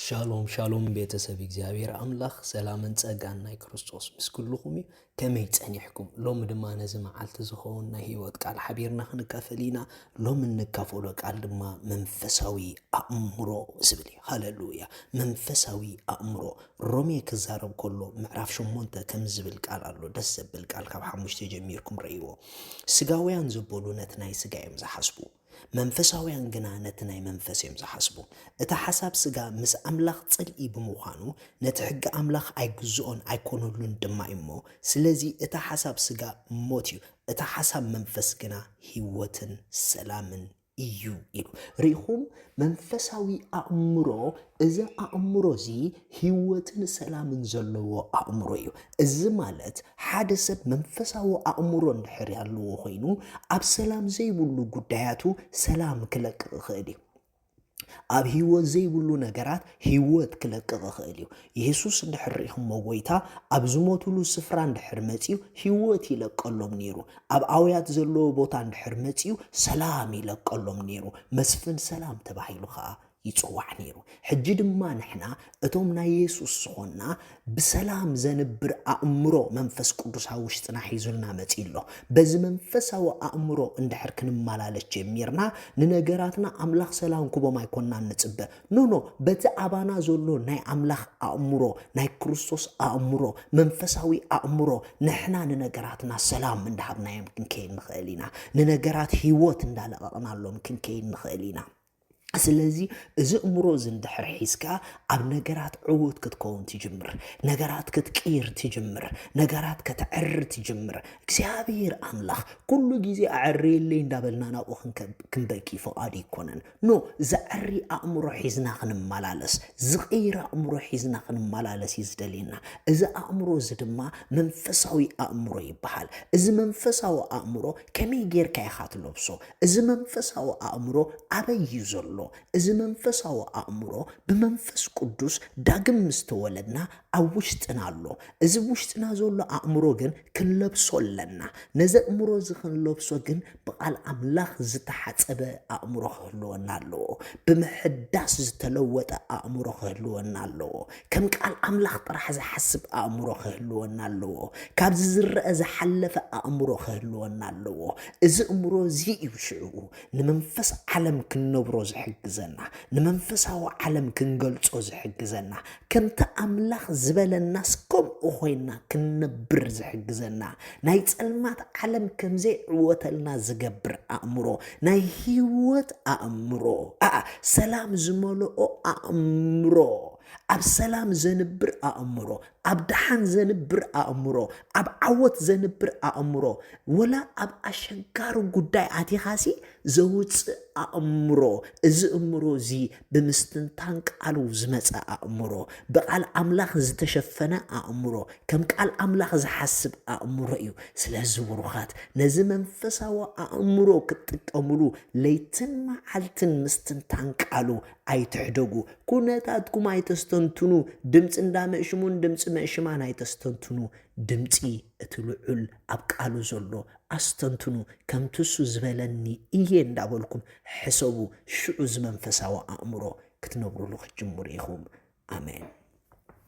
ሻሎም ሻሎም ቤተሰብ እግዚአብሔር አምላኽ ሰላምን ጸጋን ናይ ክርስቶስ ምስ ኩልኹም ከመይ ጸኒሕኩም ሎም ድማ ነዚ መዓልቲ ዝኸውን ናይ ህይወት ቃል ሓቢርና ክንካፈል ኢና ሎም እንካፈሎ ቃል ድማ መንፈሳዊ አእምሮ ዝብል እዩ ሃሌሉያ መንፈሳዊ አእምሮ ሮሜ ክዛረብ ከሎ ምዕራፍ 8 ከም ዝብል ቃል ኣሎ ደስ ዘብል ቃል ካብ 5 ጀሚርኩም ረእይዎ ስጋውያን ዝበሉ ነቲ ናይ ስጋ እዮም ዝሓስቡ መንፈሳውያን ግና ነቲ ናይ መንፈስ እዮም ዝሓስቡ እታ ሓሳብ ስጋ ምስ አምላኽ ጽልኢ ብምዃኑ ነቲ ሕጊ አምላኽ ኣይግዝኦን ኣይኮነሉን ድማ እሞ ስለዚ እታ ሓሳብ ስጋ ሞት እዩ እታ ሓሳብ መንፈስ ግና ህይወትን ሰላምን እዩ ኢሉ ሪኹም መንፈሳዊ አእምሮ እዚ አእምሮ እዚ ህይወትን ሰላምን ዘለዎ አእምሮ እዩ እዚ ማለት ሓደ ሰብ መንፈሳዊ አእምሮ እንድሕር ያለዎ ኮይኑ ኣብ ሰላም ዘይብሉ ጉዳያቱ ሰላም ክለቅቕ ይኽእል እዩ ኣብ ህይወት ዘይብሉ ነገራት ህይወት ክለቅቕ ይኽእል እዩ ኢየሱስ እንድሕር ሪኢኹሞ ጎይታ ኣብ ዝሞትሉ ስፍራ እንድሕር መጺኡ ህይወት ይለቀሎም ነይሩ ኣብ ኣውያት ዘለዎ ቦታ እንድሕር መጺኡ ሰላም ይለቀሎም ነይሩ መስፍን ሰላም ተባሂሉ ከዓ ይጽዋዕ ነይሩ ሕጂ ድማ ንሕና እቶም ናይ ኢየሱስ ዝኾንና ብሰላም ዘንብር አእምሮ መንፈስ ቅዱስ ኣብ ውሽጥና ሒዙልና መጺሎ በዚ መንፈሳዊ አእምሮ እንድሕር ክንመላለስ ጀሚርና ንነገራትና አምላኽ ሰላም ክቦም ኣይኮንና ንጽበ ኖ በቲ ኣባና ዘሎ ናይ አምላኽ አእምሮ ናይ ክርስቶስ አእምሮ መንፈሳዊ አእምሮ ንሕና ንነገራትና ሰላም እንዳሃብናዮም ክንከይድ ንኽእል ኢና ንነገራት ህይወት እንዳለቐቕናሎም ክንከይድ ንኽእል ኢና ስለዚ እዚ እምሮ ዝንድሕር ሒዝካ ኣብ ነገራት ዕውት ክትከውን ትጅምር ነገራት ክትቅይር ትጅምር ነገራት ክትዕር ትጅምር እግዚአብሔር አምላኽ ኩሉ ግዜ ኣዕርየለይ እንዳበልና ናብኡ ክንበቂ ፍቓድ ይኮነን ኖ ዘዕሪ ኣእምሮ ሒዝና ክንመላለስ ዝቕይር ኣእምሮ ሒዝና ክንመላለስ እዩ ዝደልየና እዚ ኣእምሮ እዚ ድማ መንፈሳዊ ኣእምሮ ይበሃል እዚ መንፈሳዊ ኣእምሮ ከመይ ጌርካ ኢኻ ትለብሶ እዚ መንፈሳዊ ኣእምሮ ኣበይ እዩ ዘሎ እዚ መንፈሳዊ አእምሮ ብመንፈስ ቅዱስ ዳግም ምስተወለድና ኣብ ውሽጥና ኣሎ እዚ ውሽጥና ዘሎ አእምሮ ግን ክንለብሶ ኣለና ነዚ አእምሮ እዚ ክንለብሶ ግን ብቃል አምላኽ ዝተሓፀበ አእምሮ ክህልወና ኣለዎ ብምሕዳስ ዝተለወጠ አእምሮ ክህልወና ኣለዎ ከም ቃል አምላኽ ጥራሕ ዝሓስብ አእምሮ ክህልወና ኣለዎ ካብዚ ዝረአ ዝሓለፈ አእምሮ ክህልወና ኣለዎ እዚ አእምሮ እዚ እዩ ሽዑ ንመንፈስ ዓለም ክንነብሮ ዝሕግዘና ንመንፈሳዊ ዓለም ክንገልጾ ዝሕግዘና ከምቲ አምላኽ ዝበለና ከምኡ ኮይና ክንነብር ዝሕግዘና ናይ ጸልማት ዓለም ከምዘይ ዕወተልና ዝገብር አእምሮ ናይ ህይወት አእምሮ ሰላም ዝመልኦ አእምሮ ኣብ ሰላም ዘንብር አእምሮ ኣብ ድሓን ዘንብር አእምሮ ኣብ ዓወት ዘንብር አእምሮ ወላ ኣብ ኣሸጋሪ ጉዳይ ኣቲኻሲ ዘውፅእ አእምሮ እዚ እምሮ እዚ ብምስትንታን ቃሉ ዝመፀ አእምሮ ብቃል አምላኽ ዝተሸፈነ አእምሮ ከም ቃል አምላኽ ዝሓስብ አእምሮ እዩ ስለዚ ብሩኻት ነዚ መንፈሳዊ አእምሮ ክትጥቀምሉ ለይትን መዓልትን ምስትንታን ቃሉ ኣይትሕደጉ ኩነታትኩም ኣይተስተንትኑ ድምፂ እንዳመእሽሙን ድምፂ መእሽማን ኣይተስተንትኑ ድምፂ እቲ ልዑል ኣብ ቃሉ ዘሎ ኣስተንትኑ ከምትሱ ዝበለኒ እየ እንዳበልኩም ሕሰቡ ሽዑ ዝመንፈሳዊ አእምሮ ክትነብሩሉ ክጅምሩ ኢኹም ኣሜን